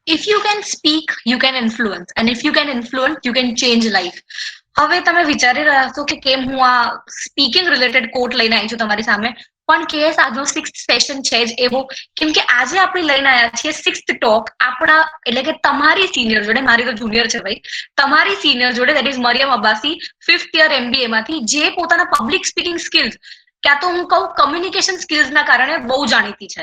If you can speak, you can influence. And if you can influence, you can change life. હવે તમે વિચારી રહ્યા છો કે કેમ હું આ સ્પીકિંગ રિલેટેડ કોટ લઈને આવી છું તમારી સામે, પણ કેસ આજનો 6th સેશન છે જ એવો, કેમ કે આજે આપણે લઈને આવ્યા છીએ 6th ટોક આપણા, એટલે કે તમારી સિનિયર જોડે, મારી તો જુનિયર છે ભાઈ, તમારી સિનિયર જોડે, that is Mariam Abbasi, 5th year MBA માંથી, જે પોતાના પબ્લિક સ્પીકિંગ સ્કિલ્સ, ક્યાં તો હું કહું કમ્યુનિકેશન સ્કિલ્સના કારણે બહુ જાણીતી છે.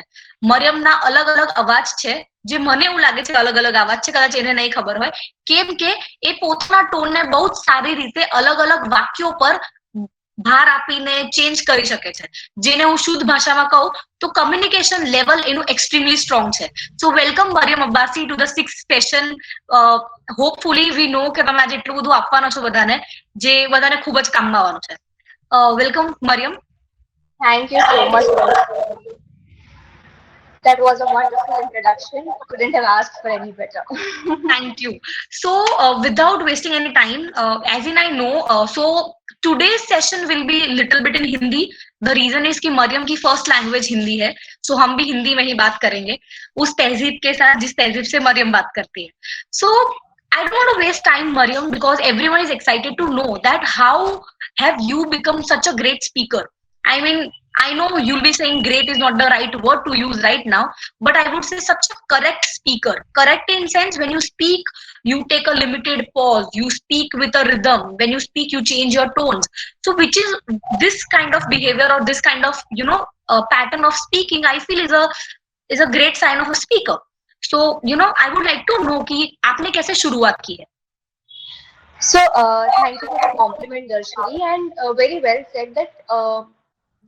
મરિયમના અલગ અલગ અવાજ છે, જે મને એવું લાગે છે અલગ અલગ અવાજ છે, કદાચ એને નહીં ખબર હોય, કેમ કે એ પોતાના ટોનને બહુ જ સારી રીતે અલગ અલગ વાક્યો પર ભાર આપીને ચેન્જ કરી શકે છે, જેને હું શુદ્ધ ભાષામાં કહું તો કમ્યુનિકેશન લેવલ એનું એક્સ્ટ્રીમલી સ્ટ્રોંગ છે. So welcome Mariam Abbasi to the 6th session. Hopefully we know કે તમે આજે એટલું બધું આપવાનો છો બધાને, જે બધાને ખૂબ જ કામમાં આવવાનું છે. Welcome Mariam. Thank you so much. That was a wonderful introduction. Couldn't have asked for any better. Thank you. So, without wasting any time, as in I know, so today's session will be little bit in Hindi. The reason is कि मरियम की first language Hindi है, सो हम भी हिंदी में ही बात करेंगे उस तहजीब के साथ जिस तहजीब से मरियम बात करती है. So I don't want to waste time, Mariam, because everyone is excited to know that how have you become such a great speaker. I mean, I know you'll be saying great is not the right word to use right now, but I would say such a correct speaker. Correct in sense, when you speak, you take a limited pause. You speak with a rhythm. When you speak, you change your tones. So, which is this kind of behavior or this kind of pattern of speaking, I feel is a great sign of a speaker. So, I would like to know कि आपने कैसे शुरुआत की है. So, thank you for the compliment, Darshini, and very well said that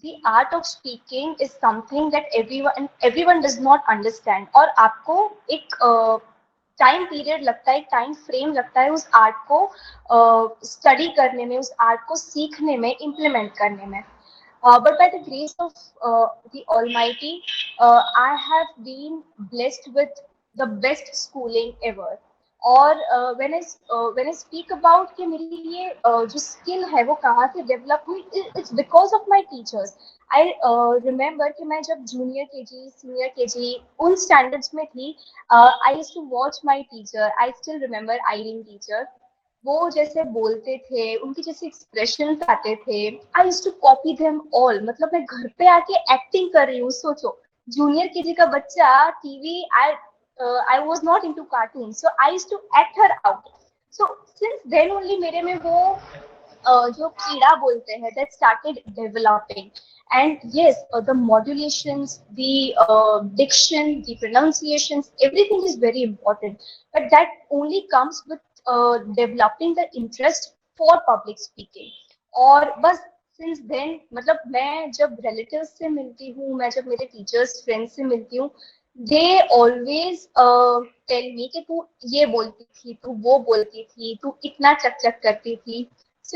the art of speaking is something that everyone does not understand. और आपको एक time period लगता है, एक टाइम फ्रेम लगता है उस आर्ट को स्टडी करने में, उस आर्ट को सीखने में, इम्प्लीमेंट करने में. But by the grace of the Almighty, I have been blessed with the best schooling ever. और when I speak about कि मेरी ये जो स्किल है वो कहाँ से डेवलप हुई, it's because of my teachers. I remember कि मैं जब जूनियर केजी, सीनियर केजी उन स्टैंडर्ड्स में थी, I used to watch my teacher. I still remember Irene teacher. वो जैसे बोलते थे, उनके जैसे एक्सप्रेशंस आते थे, I used to copy them all. मतलब मैं घर पे आके एक्टिंग कर रही हूँ, सोचो. जूनियर केजी का बच्चा TV, I was not into cartoons, so I used to act her out. So since then only मेरे में वो जो कीड़ा बोलते हैं, that started developing. And yes, the modulations, the diction, the pronunciations, everything is very important. But that only comes with developing the interest for public speaking. और बस since then, मतलब मैं जब relatives से मिलती हूँ, मैं जब मेरे teachers friends से मिलती हूँ, they always tell me कि तू ये बोलती थी, तू वो बोलती थी, तू इतना चक चक करती थी. So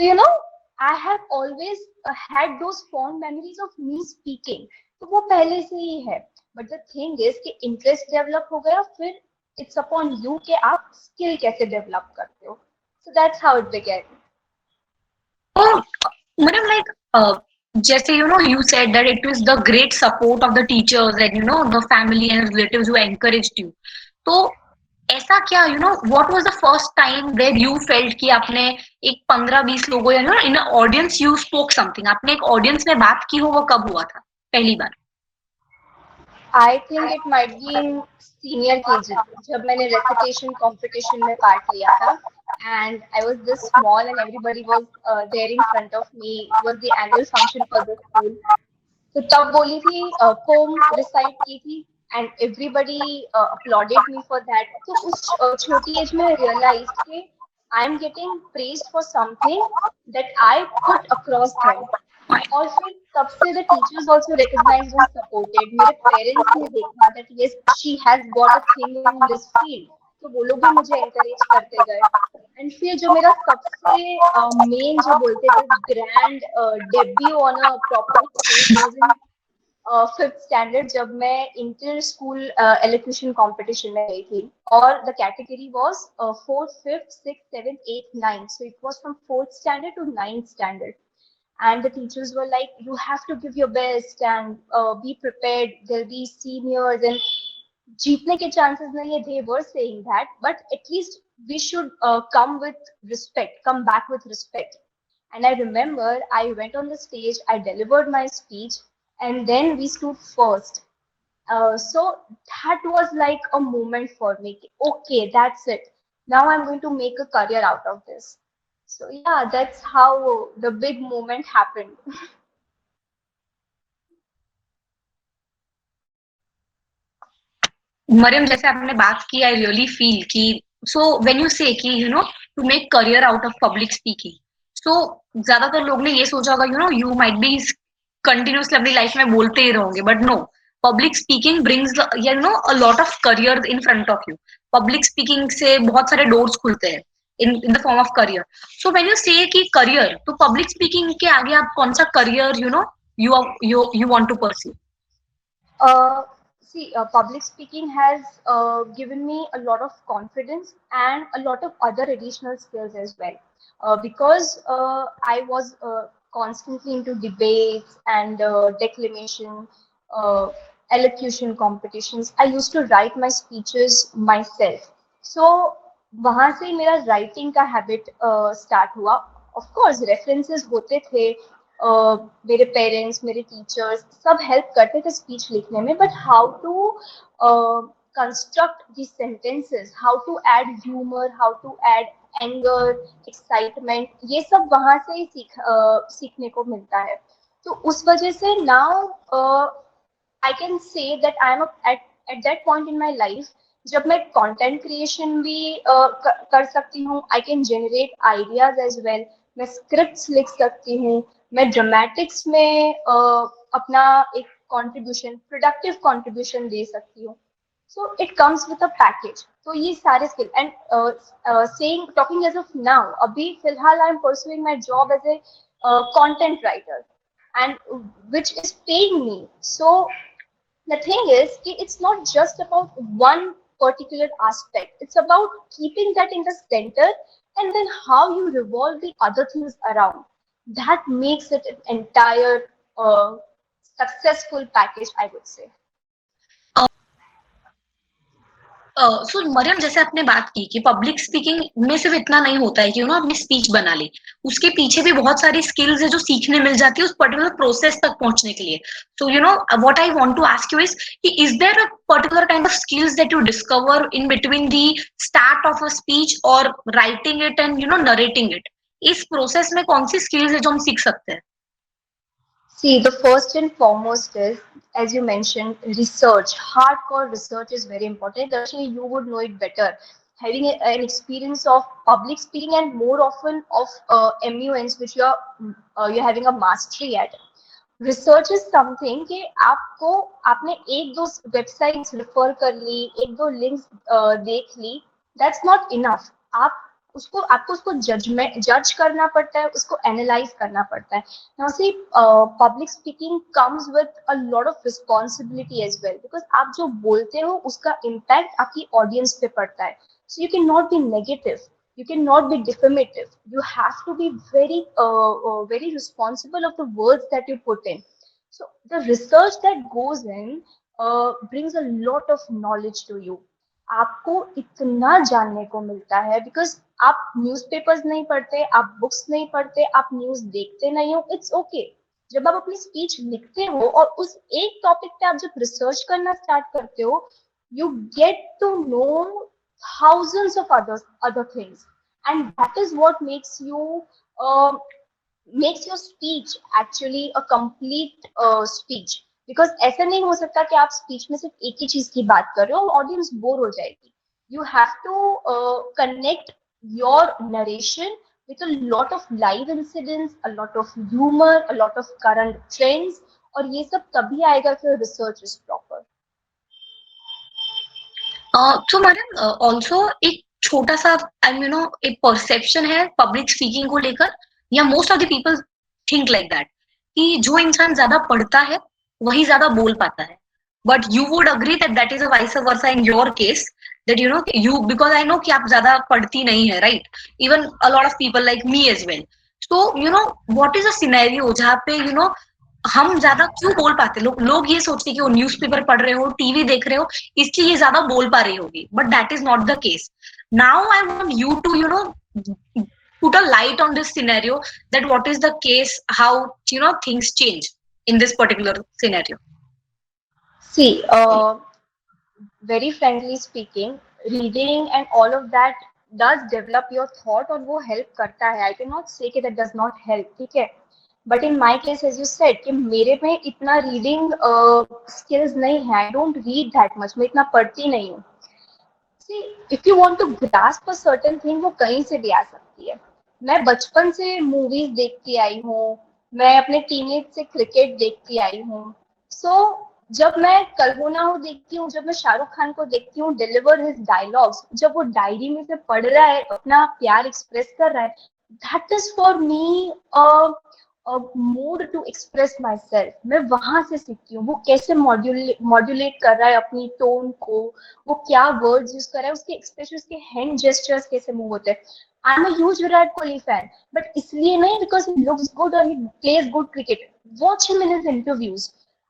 I have always had those fond memories of me speaking. तो वो पहले से ही है. But the thing is कि interest develop हो गया, फिर it's upon you कि आप skill कैसे develop करते हो. So that's how it began. Oh, madam, like, just you said that it was the great support of the teachers and the family and relatives who encouraged you. तो ऐसा क्या, what was the first time where you felt कि आपने एक 15-20 लोगों या in an audience you spoke something, आपने एक audience में बात की हो, वो कब हुआ था पहली बार? I think it might be in senior KG जब मैंने recitation competition में part लिया था, and I was this small and everybody was there in front of me. It was the annual function for the school. तो तब बोली थी, poem recite की थी, and everybody applauded me for that. तो उस छोटी एज में I realized कि I am getting praised for something that I put across them. और फिर तब से the teachers also recognized and supported. मेरे parents ने देखा that yes, she has got a thing in this field. तो वो लोग भी मुझे encourage करते गए. एंड फिर जो मेरा सबसे मेन जो बोलते थे grand debut on a proper stage was in fifth standard, जब मैं इंटर स्कूल एलोक्यूशन कंपटीशन में गई थी. और the category was fourth, fifth, sixth, seventh, eight, ninth. So it was from fourth standard to ninth standard. And the teachers were like, you have to give your best and be prepared, there'll be seniors. And जीतने के chances नहीं है, they were saying that, but at least we should come with respect, come back with respect. And I remember I went on the stage, I delivered my speech, and then we stood first. So that was like a moment for me. Okay, that's it. Now I'm going to make a career out of this. So yeah, that's how the big moment happened. Maryam, जैसे आपने बात की, I really feel कि सो when you say कि to make career out of public speaking, so ज्यादातर लोग ने ये सोचा होगा यू माइट बी कंटिन्यूसली अपनी लाइफ में बोलते ही रहोगे, but no, public speaking brings a lot of career in front of you. Public speaking से बहुत सारे डोर्स खुलते हैं in the form of career. So when you say कि करियर, तो पब्लिक स्पीकिंग के आगे आप कौन सा career you want to pursue? Uh, See, public speaking has given me a lot of confidence and a lot of other additional skills as well. Because I was constantly into debates and declamation, uh, elocution competitions. I used to write my speeches myself. So वहाँ से मेरा writing का habit start हुआ. Of course references होते थे, मेरे parents, मेरे teachers सब हेल्प करते थे स्पीच लिखने में, but how to construct the sentences, how to add humour, how to add anger, excitement, ये सब वहां से ही सीखने को मिलता है. तो उस वजह से now I can say that I am at that point in my life जब मैं कंटेंट क्रिएशन भी कर सकती हूँ. I can generate ideas as well. मैं स्क्रिप्ट्स लिख सकती हूँ. मैं ड्रामेटिक्स में अपना एक कंट्रीब्यूशन, प्रोडक्टिव कंट्रीब्यूशन दे सकती हूँ. So it comes with a package. तो ये सारे skill and saying talking as of now, अभी फिलहाल I am pursuing my job as a content writer and which is paying me. So the thing is it's not just about one particular aspect, it's about keeping that in the center and then how you revolve the other things around. That makes it an entire successful package, I would say. सो मरियम, जैसे आपने बात की कि public speaking में सिर्फ इतना नहीं होता है कि आपने स्पीच बना ली, उसके पीछे भी बहुत सारी स्किल्स है जो सीखने मिल जाती है उस पर्टिकुलर प्रोसेस तक पहुंचने के लिए. So what I want to ask you is there a particular kind of skills that you discover in between the start of a speech और writing it and narrating it? इस process में कौन सी skills है जो हम सीख सकते हैं? See, the first and foremost is, as you mentioned, research. Hardcore research is very important. Actually, you would know it better. Having an experience of public speaking and more often of MUNs, which you're having a mastery at. Research is something कि आपको, आपने एक दो websites refer कर ली, एक दो links देख ली, that's not enough. आप उसको, आपको उसको जज करना पड़ता है, उसको एनालाइज करना पड़ता है. Now see, public speaking comes with a lot of responsibility as well, because आप जो बोलते हो उसका इम्पैक्ट आपकी ऑडियंस पे पड़ता है. So you can not be negative, you cannot be defamative. You have to be very responsible of the words that you put in. So the research that goes in brings a lot of knowledge to you. आपको इतना जानने को मिलता है, because आप newspapers नहीं पढ़ते, आप बुक्स नहीं पढ़ते, आप न्यूज देखते नहीं हो. It's okay. जब आप अपनी स्पीच लिखते हो और उस एक टॉपिक पे आप जब रिसर्च करना स्टार्ट करते हो, you get to know thousands of other things, and that is what uh, makes your speech actually a complete speech. Because ऐसा नहीं हो सकता कि आप स्पीच में सिर्फ एक ही चीज की बात कर रहे हो, ऑडियंस बोर हो जाएगी. You have to connect your narration with a lot of live incidents, a lot of humor, a lot of current trends, और ये सब तभी आएगा कि research is proper. तो मैडम, ऑल्सो एक छोटा सा एक परसेप्शन है पब्लिक स्पीकिंग को लेकर, या most of the people think like that कि जो इंसान ज्यादा पढ़ता है वही ज्यादा बोल पाता है. But you would agree that that is a vice versa in your case, that you because I know कि आप ज्यादा पढ़ती नहीं है, right? Even a lot of people like me as well. So what is a scenario जहाँ पे हम ज्यादा क्यों बोल पाते, लोग ये सोचते हैं कि वो न्यूज़पेपर पढ़ रहे हो, टीवी देख रहे हो, इसलिए ये ज्यादा बोल पा रही होगी, but that is not the case. Now I want you to put a light on this scenario, that what is the case, how things change in this particular scenario. See, very frankly speaking, reading and all of that does develop your thought और वो help करता है. I cannot say कि that does not help, ठीक है. But in my case, as you said, कि मेरे में इतना reading skills नहीं है. I don't read that much. मैं इतना पढ़ती नहीं हूँ. See, if you want to grasp a certain thing, वो कहीं से भी आ सकती है. मैं बचपन से मूवीज देखती आई हूँ. मैं अपने टीनेज से क्रिकेट देखती आई हूँ. सो जब मैं कल हो ना हो देखती हूँ, जब मैं शाहरुख खान को देखती हूँ डिलीवर हिज डायलॉग्स, जब वो डायरी में से पढ़ रहा है, अपना प्यार एक्सप्रेस कर रहा है, that is for me mode to express myself. मैं वहां से सीखती हूँ वो कैसे मॉड्यूलेट कर रहा है अपनी टोन को, वो क्या वर्ड्स यूज कर रहा है, उसके एक्सप्रेशन, उसके हैंड जेस्चर्स कैसे मूव होते हैं. I am a huge Virat Kohli fan, but इसलिए नहीं बिकॉज ही लुक्स गुड और he plays good cricket. Watch him in his interviews.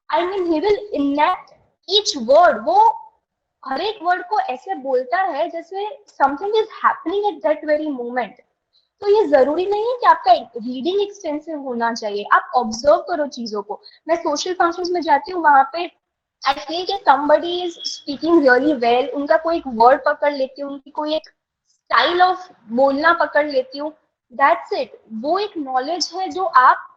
I mean he will enact each word. वो हर एक वर्ड को ऐसे बोलता है जैसे something is happening at that very moment. तो ये जरूरी नहीं है कि आपका रीडिंग एक्सटेंसिव होना चाहिए. आप ऑब्जर्व करो चीजों को. मैं सोशल फंक्शंस में जाती हूँ, वहां पे आई फील कि somebody is speaking really well, उनका कोई एक वर्ड पकड़ लेती हूँ, उनकी कोई एक स्टाइल ऑफ बोलना पकड़ लेती हूँ. That's it. वो एक नॉलेज है जो आप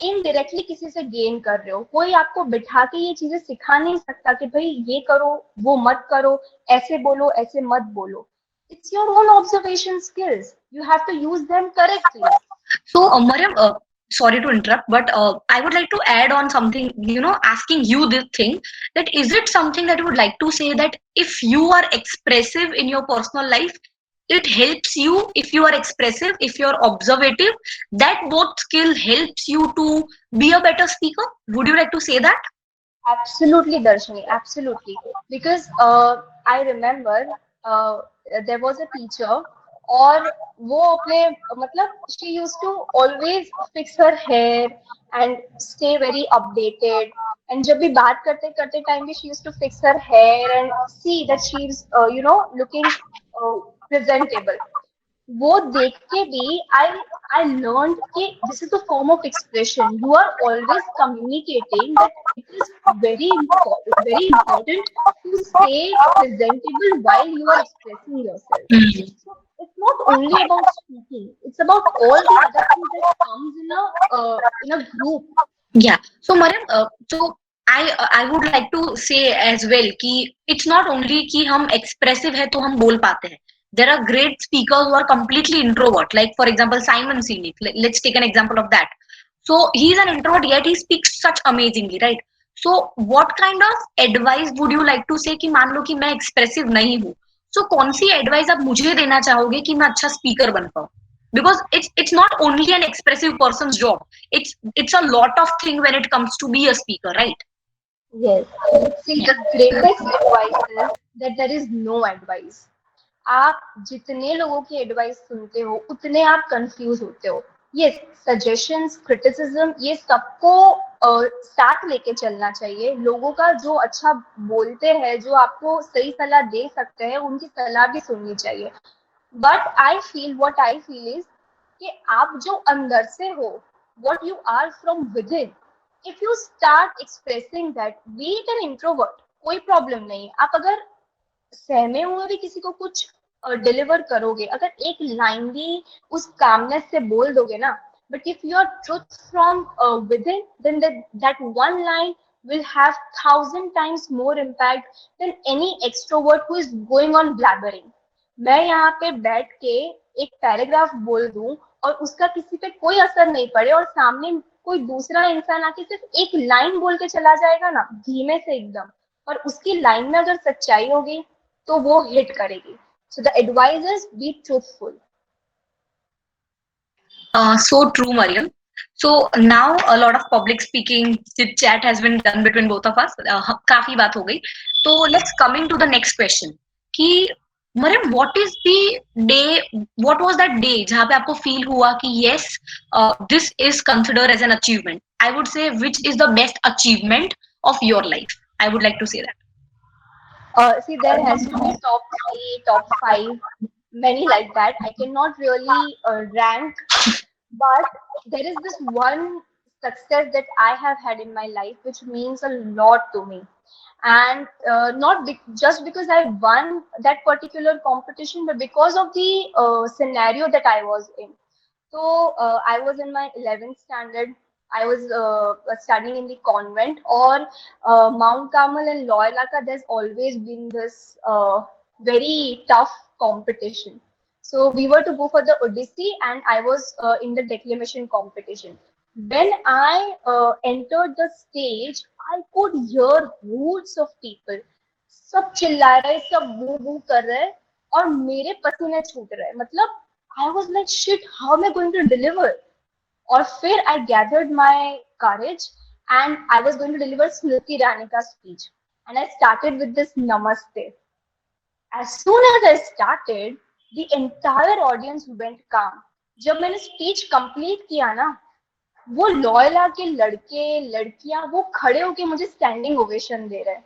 इनडायरेक्टली किसी से गेन कर रहे हो. कोई आपको बिठा के ये चीजें सिखा नहीं सकता कि भाई ये करो, वो मत करो, ऐसे बोलो, ऐसे मत बोलो. It's your own observation skills. You have to use them correctly. So, Mariam, sorry to interrupt, but I would like to add on something, asking you this thing, that is it something that you would like to say, that if you are expressive in your personal life, it helps you, if you are expressive, if you are observative, that both skill helps you to be a better speaker? Would you like to say that? Absolutely, Darshini. Absolutely. Because I remember there was a teacher और वो अपने मतलब she used to always fix her hair and stay very updated. And जब भी बात करते करते time भी she used to fix her hair and see that she's looking presentable. वो देख के भी I learned कि this is a form of expression. You are always communicating that it is very important to stay presentable while you are expressing yourself. So it's not only about speaking; it's about all the other things that comes in a group. Yeah. So, Mariam, so I would like to say as well कि it's not only कि हम expressive है तो हम बोल पाते हैं. There are great speakers who are completely introvert. Like for example, Simon Sinek. Let's take an example of that. So he's an introvert, yet he speaks such amazingly, right? So what kind of advice would you like to say कि मान लो कि मैं expressive नहीं हूँ, so कौन सी advice आप मुझे देना चाहोगे कि मैं अच्छा speaker बन पाऊँ? Because it's not only an expressive person's job. It's a lot of thing when it comes to be a speaker, right? Yes. See, the greatest advice is that there is no advice. आप जितने लोगों की advice सुनते हो उतने आप confuse होते हो. ये सजेशंस, क्रिटिसिज्म, ये सबको साथ लेके चलना चाहिए. लोगों का जो अच्छा बोलते हैं, जो आपको सही सलाह दे सकते हैं, उनकी सलाह भी सुननी चाहिए. बट आई फील इज कि आप जो अंदर से हो, what you are from within, if you start expressing that, be it an introvert, कोई प्रॉब्लम नहीं. आप अगर सहमे हुए भी किसी को कुछ डिलीवर करोगे, अगर एक लाइन भी उस कामनेस से बोल दोगे ना, but if your truth from within, then that one line will have 1,000 times more impact than any extrovert who is going on blabbering. मैं यहाँ पे बैठ के एक पैराग्राफ बोल दूं और उसका किसी पे कोई असर नहीं पड़े और सामने कोई दूसरा इंसान आके सिर्फ एक लाइन बोल के चला जाएगा ना, धीमे से एकदम, और उसकी लाइन में अगर सच्चाई होगी तो वो हिट करेगी. So the advice is be truthful. So true, Mariam. So now a lot of public speaking chit chat has been done between both of us. काफी बात हो गई. So let's coming to the next question. कि Mariam, what was that day जहाँ पे आपको feel हुआ कि yes, this is consider as an achievement? I would say which is the best achievement of your life? I would like to say that. See, there has to be top three, top five, many like that. I cannot really rank, but there is this one success that I have had in my life which means a lot to me. And not just because I won that particular competition, but because of the scenario that I was in. So I was in my 11th standard. I was studying in the convent, or Mount Carmel and Loyola. There's always been this very tough competition. So we were to go for the Odyssey, and I was in the declamation competition. When I entered the stage, I could hear hoots of people. सब चिल्ला रहे, सब बू बू कर रहे, और मेरे पसीने छूट रहे. मतलब I was like, shit, how am I going to deliver? Or fear, I gathered my courage and I was going to deliver Smriti Ranika's speech. And I started with this namaste. As soon as I started, the entire audience went calm. जब मैंने speech complete किया ना, वो Loyola के लड़के लड़कियां वो खड़े होके मुझे standing ovation दे रहे हैं.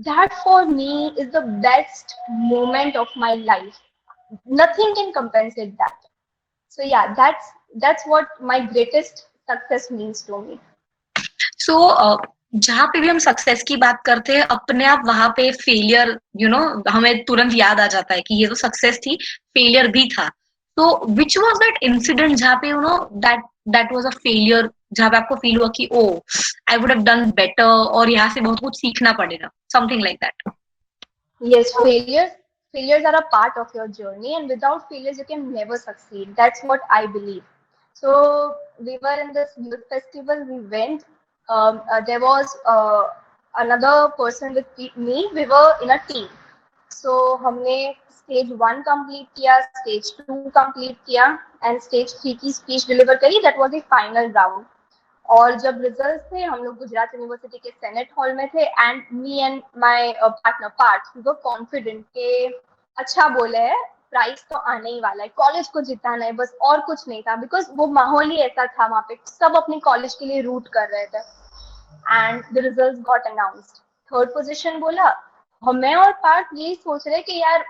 That for me is the best moment of my life. Nothing can compensate that. So yeah, that's what my greatest success means to me. सो जहाँ पे भी हम सक्सेस की बात करते हैं, अपने आप वहां पे फेलियर हमें तुरंत याद आ जाता है कि ये तो सक्सेस थी, फेलियर भी था. तो विच वाज दैट इंसिडेंट जहाँ पे that that was a failure, जहाँ पे आपको फील हुआ कि oh, I would have done better और यहाँ से बहुत कुछ सीखना पड़ेगा, something like that? Yes, failures are a part of your journey, and without failures you can never succeed. That's what I believe. So we were in this youth festival. We went. There was another person with me. We were in a team. So हमने stage 1 complete किया, stage 2 complete किया, and stage 3 की speech deliver करी. That was the final round. और जब result थे, हम लोग गुजरात यूनिवर्सिटी के सेनेट हॉल में थे, and me and my partner Parth, we were confident के अच्छा बोले है, प्राइस तो आने ही वाला है, कॉलेज को जिताना है बस, और कुछ नहीं था. बिकॉज वो माहौल ही ऐसा था, वहां पे सब अपने कॉलेज के लिए रूट कर रहे थे. And the result got announced. Third position बोला. मैं और पार्थ यही सोच रहे कि यार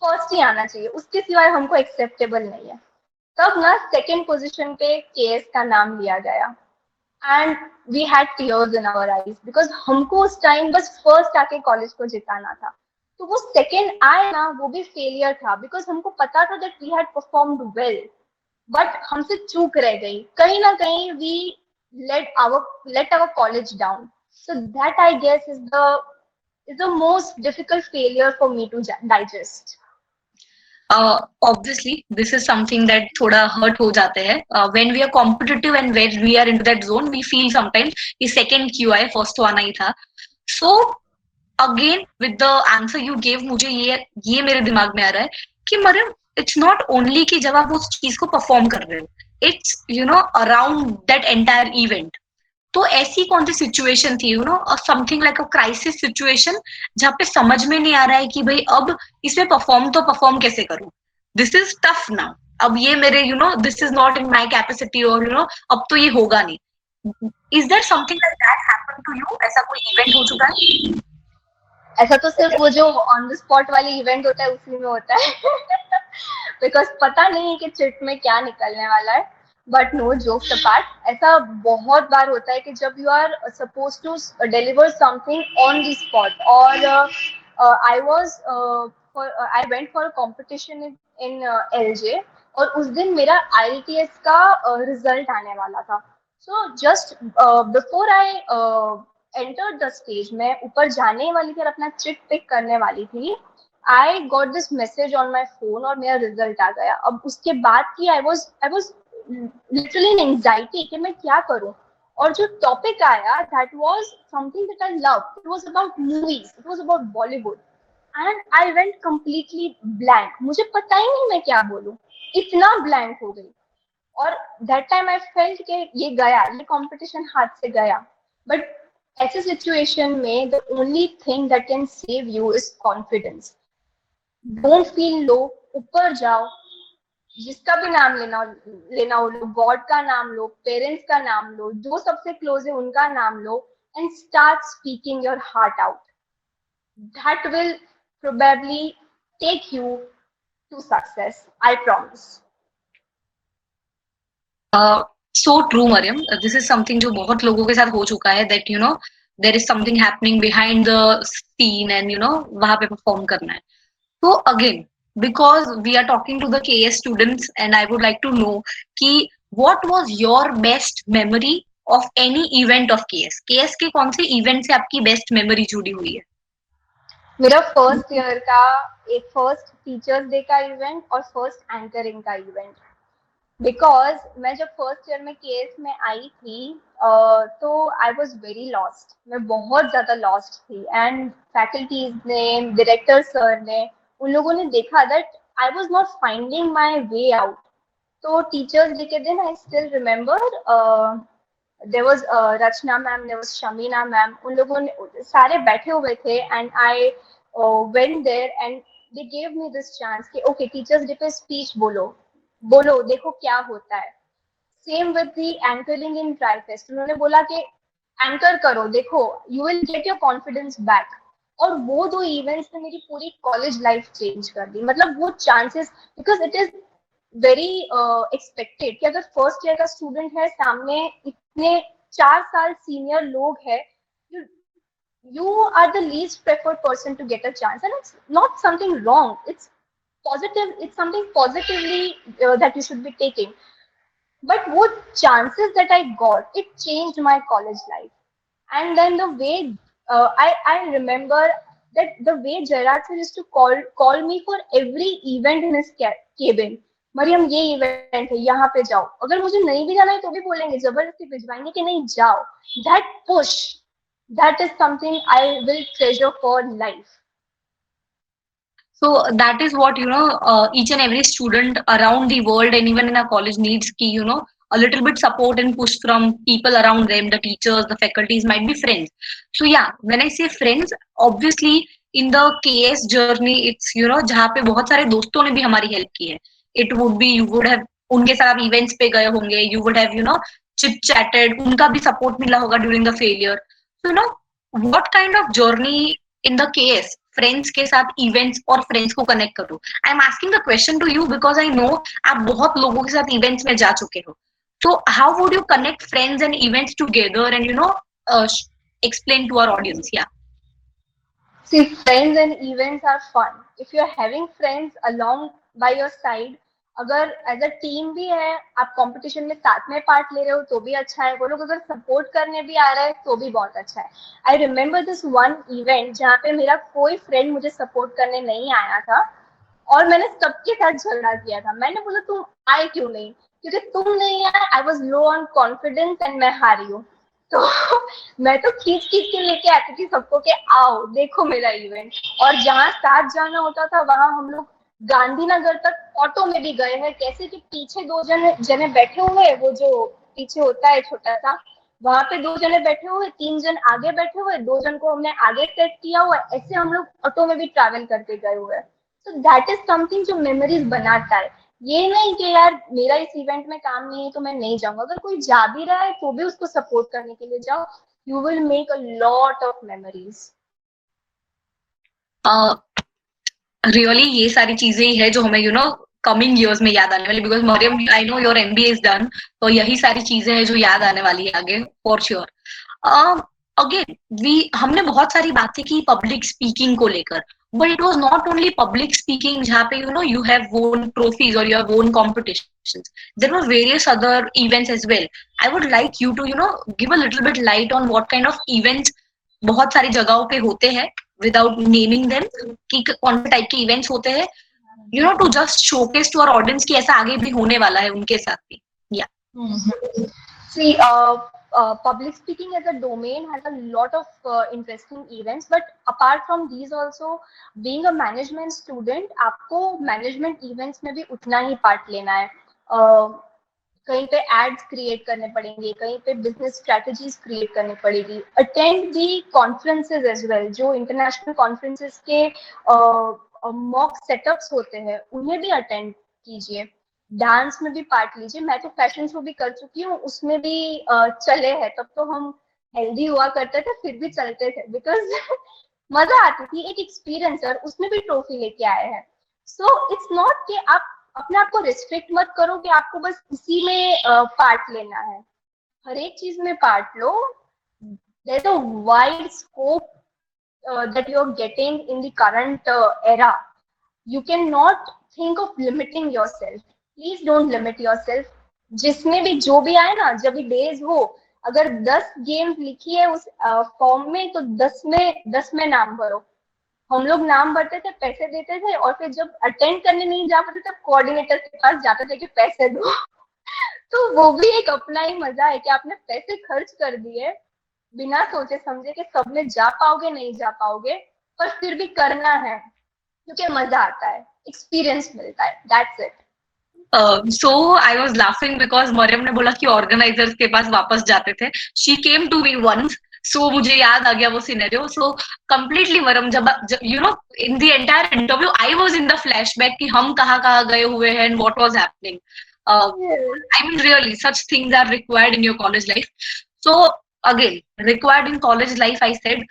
फर्स्ट ही आना चाहिए, उसके सिवाय हमको एक्सेप्टेबल नहीं है. तब ना सेकंड पोजीशन पे केएस का नाम लिया गया, and we had tears in our eyes, because हमको उस टाइम बस फर्स्ट आके कॉलेज को जिताना था. तो वो सेकंड आए ना, वो भी फेलियर था, बिकॉज हमको पता था that we had performed well, but हमसे चूक रह गई कहीं ना कहीं. We let our college down. So that, I guess, is the most difficult failure for me to digest. Obviously this is something that थोड़ा hurt हो जाते हैं. When we are competitive and when we are into that zone, we feel sometimes कि second क्यों आए, first तो आना ही था. So again with the answer you gave, मुझे ये मेरे दिमाग में आ रहा है कि मरियम, it's not only कि जब आप उस चीज को perform कर रहे हो, it's around that entire event. तो ऐसी कौन सी सिचुएशन थी, something like a crisis situation, जहाँ पे समझ में नहीं आ रहा है कि भाई अब इसमें परफॉर्म कैसे करूं, दिस इज टफ नाउ, अब ये मेरे this is not in my capacity, और अब तो ये होगा नहीं. Is there something like that happen to you? ऐसा कोई इवेंट हो चुका है? ऐसा तो सिर्फ वो जो ऑन द स्पॉट वाली इवेंट होता है उसी में होता है. बिकॉज पता नहीं है कि चिट में क्या निकलने वाला है. बट नो, जोक्स अपार्ट, ऐसा बहुत बार होता है कि जब you are suppose to deliver something on the spot. और I went for competition in LJ, और उस दिन मेरा IELTS का रिजल्ट आने वाला था. So just before I enter the stage, मैं ऊपर जाने वाली थी और अपना चिट पिक करने वाली थी. I got this message on my phone और मेरा रिजल्ट आ गया. अब उसके बाद की I was literally in anxiety कि मैं क्या करूं. और जो टॉपिक आया, that was something that I love. It was about movies, it was about Bollywood, and I went completely blank. मुझे पता ही नहीं मैं क्या बोलूं, इतना ब्लैंक हो गई. और दैट टाइम आई फेल्ट कि ये गया, ये कंपटीशन हाथ से गया. बट ऐसे सिचुएशन में the only thing that can save you is confidence. Don't feel low, ऊपर जाओ, जिसका भी नाम लेना हो लो, गॉड का नाम लो, पेरेंट्स का नाम लो, जो सबसे क्लोज है उनका नाम लो, and start speaking your heart out. That will probably take you to success. I promise. So true Mariam, this is something जो बहुत लोगों के साथ हो चुका है, that there is something happening behind the scene and वहां पे परफॉर्म करना है. So again, because we are talking to the KS students, and I would like to know कि what was your best memory of any event of KS? KS के कौन से event से आपकी best memory जुड़ी हुई है? मेरा फर्स्ट ईयर का एक फर्स्ट टीचर्स डे का इवेंट और फर्स्ट एंकरिंग का इवेंट. बिकॉज मैं जब फर्स्ट ईयर में केएस में आई थी तो आई वॉज वेरी लॉस्ट. मैं बहुत ज्यादा लॉस्ट थी एंड फैकल्टीज ने, डायरेक्टर सर ने, उन लोगों ने देखा that I was not finding my way out. तो टीचर्स डे के दिन I still remember there was Rachna ma'am, there was Shamina ma'am, उन लोगों ने सारे बैठे हुए थे and I went there and they gave me this chance कि ओके टीचर्स डे पे स्पीच बोलो, बोलो देखो क्या होता है. Same with the anchoring in try fest, उन्होंने बोला कि एंकर करो, देखो you will get your confidence back. और वो दो इवेंट्स ने मेरी पूरी कॉलेज लाइफ चेंज कर दी. मतलब वो chances, because it is very expected कि अगर फर्स्ट ईयर का स्टूडेंट है, सामने इतने 4 साल सीनियर लोग हैं, you are the least preferred person to get a chance, and it's not something wrong, it's positive, it's something positively that you should be taking. But what chances that I got, it changed my college life. And then the way I remember that the way Jairaj sir used to call me for every event in his cabin. Maryam ये event है, यहाँ पे जाओ. अगर मुझे नहीं भी जाना है तो भी बोलेंगे, जबरदस्ती भिजवाएंगे कि नहीं जाओ. That push, that is something I will treasure for life. So that is what each and every student around the world and even in a college needs ki a little bit support and push from people around them, the teachers, the faculties, might be friends. So yeah, when I say friends, obviously in the KS journey, it's जहाँ पे बहुत सारे दोस्तों ने भी हमारी help की है. It would be, you would have उनके साथ आप इवेंट्स पे गए होंगे, you would have chit chatted, उनका भी सपोर्ट मिला होगा during the failure. So what kind of journey in the KS friends के साथ इवेंट्स और फ्रेंड्स को कनेक्ट करो? I am asking the question to you because I know आप बहुत लोगों के साथ इवेंट्स में जा चुके हो. So how would you connect friends and events together and explain to our audience? Yeah. See, friends and events are fun. If you're having friends along by your side, अगर एज अ टीम भी है, आप competition में साथ में part ले रहे हो तो भी अच्छा है. वो लोग अगर सपोर्ट करने भी आ रहा है तो भी बहुत अच्छा है. I remember this one event जहाँ पे मेरा कोई फ्रेंड मुझे सपोर्ट करने नहीं आया था और मैंने सबके साथ झगड़ा किया था. मैंने बोला तुम आए क्यों नहीं, क्योंकि तुम नहीं आए. I was low on confidence and मैं हारी हूँ. तो मैं तो खींच खींच के लेके आती थी सबको कि आओ देखो मेरा इवेंट. और जहाँ साथ जाना होता था वहां हम लोग गांधीनगर तक ऑटो में भी गए हैं. कैसे कि पीछे दो जने बैठे हुए, वो जो पीछे होता है छोटा सा, वहां पे 2 जने बैठे हुए, 3 जन आगे बैठे हुए, 2 जन को हमने आगे सेट किया हुआ. ऐसे हम लोग ऑटो में भी ट्रैवल करके गए हुए. तो दैट इज समथिंग जो मेमोरीज बनाता है. ये नहीं कि यार मेरा इस इवेंट में काम नहीं है तो मैं नहीं जाऊंगा. अगर कोई जा भी रहा है तो भी उसको सपोर्ट करने के लिए जाओ. You will make a lot of memories. Really ये सारी चीजें ही है जो हमें कमिंग ईयर्स में याद आने वाली. Because Mariam, I know your MBA is done, तो यही सारी चीजें हैं जो याद आने वाली है आगे फॉर श्योर. अगेन हमने बहुत सारी बातें की पब्लिक स्पीकिंग को लेकर, but it was not only public speaking जहाँ पे you have won trophies or you have won competitions. There were various other events as well. I would like you to give a little bit light on what kind of events बहुत सारी जगहों पे होते हैं without naming them, कि कौन से type के इवेंट्स होते हैं, to just showcase to our audience कि ऐसा आगे भी होने वाला है उनके साथ भी. Yeah. See, public speaking as a domain has a lot of interesting events, but apart from these also, being a management student, आपको management events में भी उतना ही part लेना है. कहीं पे एड्स क्रिएट करने पड़ेंगे, कहीं पे बिजनेस स्ट्रेटजीज क्रिएट करनी पड़ेगी. Attend the conferences as well, जो इंटरनेशनल कॉन्फ्रेंसेज के मॉक सेटअप्स होते हैं उन्हें भी अटेंड कीजिए, डांस में भी पार्ट लीजिए। मैं तो फैशन शो भी कर चुकी हूँ, उसमें भी चले हैं। तब तो हम हेल्दी हुआ करते थे फिर भी चलते थे, बिकॉज मजा आती थी, एक एक्सपीरियंस है, और उसमें भी ट्रॉफी लेके आए हैं। सो इट्स नॉट कि आप अपने आप को रिस्ट्रिक्ट मत करो कि आपको बस इसी में पार्ट लेना है, हर एक चीज में पार्ट लो। There is a wide scope that you're getting in the current era. You cannot think of limiting yourself. Please don't limit yourself. जिसमें भी जो भी आए ना, जब भी डेज हो, अगर 10 गेम्स लिखी है उस फॉर्म में, तो 10 में नाम भरो। हम लोग नाम भरते थे, पैसे देते थे, और फिर जब अटेंड करने नहीं जा पाते तब कोऑर्डिनेटर के पास जाते थे कि पैसे दो। तो वो भी एक अपना ही मजा है कि आपने पैसे खर्च कर दिए बिना सोचे समझे कि सब में जा पाओगे नहीं जा पाओगे, पर फिर भी करना है क्योंकि मजा आता है, एक्सपीरियंस मिलता है, that's it. So I was laughing because Mariam ने बोला कि ऑर्गेनाइजर्स के पास वापस जाते थे. She came to me once, so मुझे याद आ गया वो सिनेरियो. So completely मरियम, जब you know in the entire interview I was in the flashback कि हम कहाँ गए हुए हैं and what was happening. I mean really such things are required in your college life. So again required in college life I said.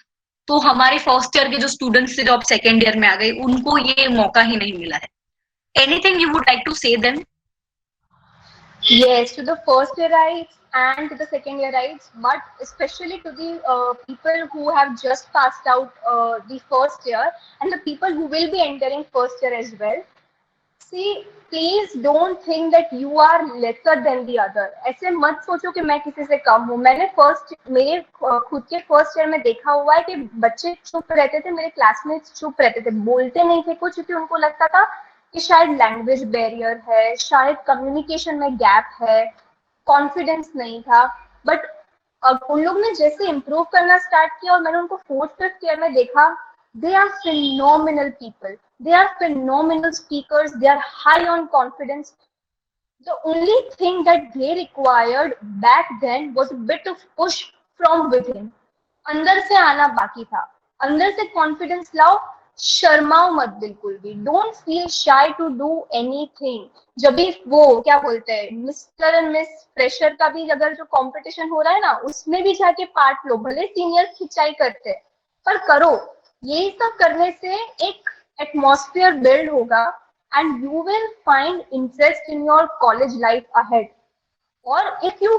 तो हमारे first year के जो स्टूडेंट्स थे जो अब सेकेंड ईयर में आ गए, उनको ये मौका ही नहीं मिला है. Anything you would like to say them? Yes, to the first yearites and to the second yearites, but especially to the people who have just passed out the first year and the people who will be entering first year as well. See, please don't think that you are lesser than the other. ऐसे मत सोचो कि मैं किसी से कम हूँ. मैंने मेरे खुद के फर्स्ट ईयर में देखा हुआ है कि बच्चे चुप रहते थे, मेरे क्लासमेट्स चुप रहते थे, बोलते नहीं थे कुछ, क्योंकि उनको लगता था कि शायद लैंग्वेज बैरियर है, शायद कम्युनिकेशन में गैप है, कॉन्फिडेंस नहीं था. बट अब उन लोग ने जैसे इम्प्रूव करना स्टार्ट किया और मैंने उनको फोर्थ फिफ्थ ईयर में देखा, they are phenomenal people, they are phenomenal speakers, they are high on confidence. The only thing that they required back then was a bit of push from within. अंदर से आना बाकी था, अंदर से confidence लाओ, शर्माओ मत बिल्कुल भी. Don't feel shy to do anything. जब भी वो क्या बोलते हैं मिस्टर एंड मिस फ्रेशर का भी अगर जो कंपटीशन हो रहा है ना, उसमें भी जाके पार्ट लो, भले सीनियर खिंचाई करते हैं पर करो. यही सब करने से एक एटमॉस्फेयर बिल्ड होगा and you will find interest in your college life ahead. Or if you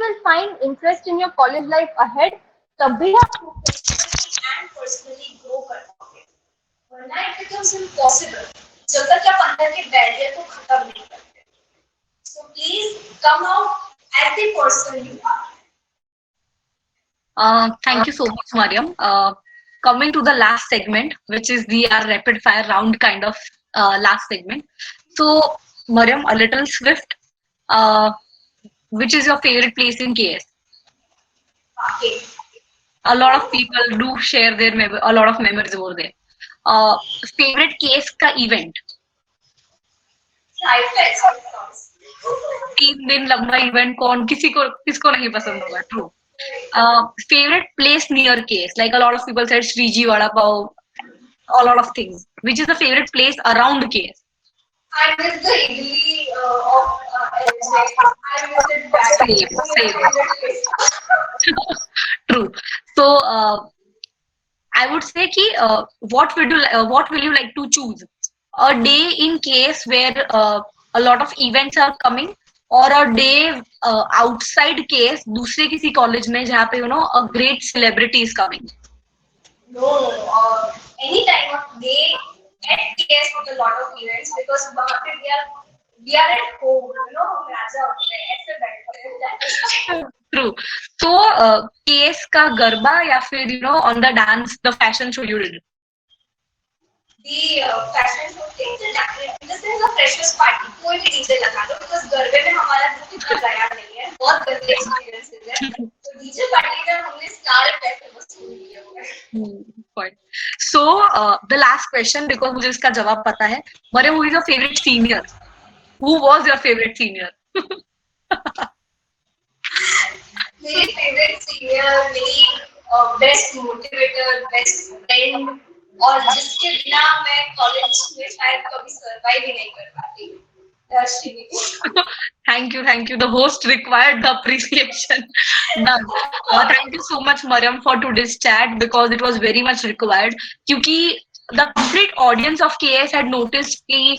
will find interest in your college life ahead, तभी आप professionally and personally grow कर पाओगे. वरना it becomes impossible जब तक आप अंदर के बैरियर को खत्म नहीं करते. So please come out as the person you are. Thank you so much, Mariam. Coming to the last segment, which is the rapid fire round kind of last segment. So, Mariam, a little swift. Which is your favorite place in KS? Okay. A lot of people do share their a lot of memories over there. Favorite KS का event? Life fest. 3 दिन लंबा event कौन किसको नहीं पसंद होगा. True. Favorite place near KS? Like a lot of people said Sriji Vada Pav, a lot of things. Which is the favorite place around KS? I miss the idli of LJ. I miss it back. Same. True. So I would say कि what will you like to choose? A day in KS where a lot of events are coming, or a day outside KS दूसरे किसी college में जहाँ पे a great celebrity is coming? No, any time of day at KS with a lot of events, because वहाँ पे we are at home, हम राजा होते हैं, ऐसे बैठते हैं. True. So KS का गरबा या फिर on the dance, the fashion show you did? The fashion show thing, this is a freshers party. कोई भी DJ लगा लो, because गरबे में हमारा ग्रुप इतना गया नहीं है, बहुत गंदे experiences है. तो DJ party में हमने सारे पैसे वसूल किए हुए. So the last question, because मुझे इसका जवाब पता है. Mariam, who is your favorite senior? Who was your favorite senior? मेरी favorite senior, मेरी best motivator, best friend, और जिसके बिना मैं कॉलेज में शायद कभी सर्वाइव ही नहीं कर पाती। दर्शनी Thank you. The host required the appreciation. Done. Thank you so much, Mariam, for today's chat because it was very much required. क्योंकि the complete audience of KS had noticed कि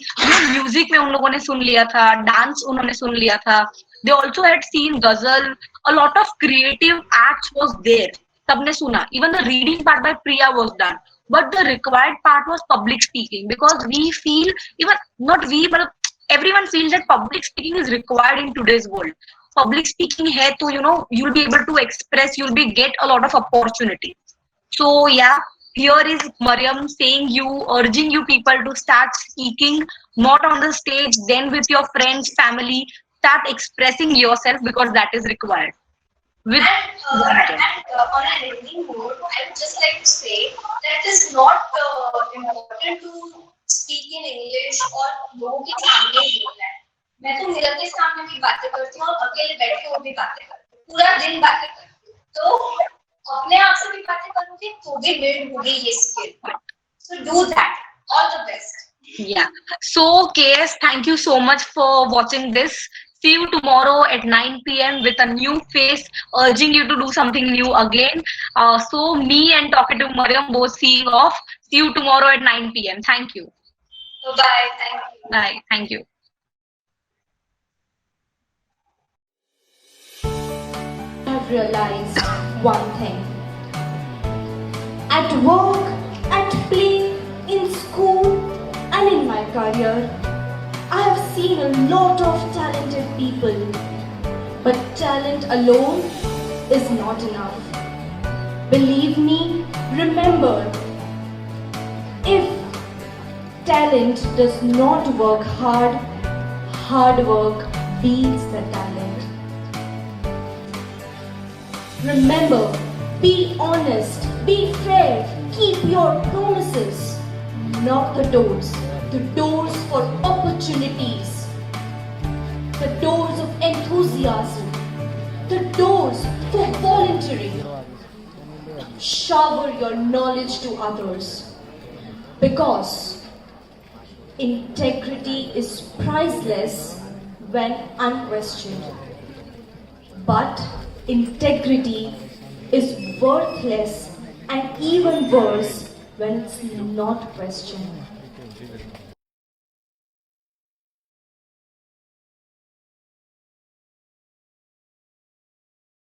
music में उन लोगों ने सुन लिया था, dance उन्होंने सुन लिया था. They also had seen ghazal. A lot of creative acts was there. सबने सुना. Even the reading part by Priya was done. But the required part was public speaking because we feel, even not we, but everyone feels that public speaking is required in today's world. Public speaking hai to, you'll be able to express, you'll be get a lot of opportunity. So yeah, here is Mariam saying you, urging you people to start speaking, not on the stage, then with your friends, family, start expressing yourself because that is required. With on an ending note, I would just like to say that it is not important to speak in English और लोगों के सामने ही बोलना है। मैं तो mirror के सामने भी बातें करती हूँ और अकेले बैठ के वो भी बातें करती हूँ, पूरा दिन बातें करती हूँ। तो अपने आप से भी बातें करूँगी तो भी बिल्ड होगी ये skill. So do that. All the best. Yeah. So, KS, thank you so much for watching this. See you tomorrow at 9 p.m. with a new face, urging you to do something new again. So, me and Talkative Mariam both see you off. See you tomorrow at 9 p.m. Thank you. Bye. Thank you. Bye. Thank you. I've realized one thing. At work, at play, in school, and in my career, I have seen a lot of talented people. But talent alone is not enough. Believe me, remember, if talent does not work hard, hard work beats the talent. Remember, be honest, be fair, keep your promises. Knock the doors for opportunities, the doors of enthusiasm, the doors for volunteering. Shower your knowledge to others, because integrity is priceless when unquestioned, but integrity is worthless and even worse when it's not questioned.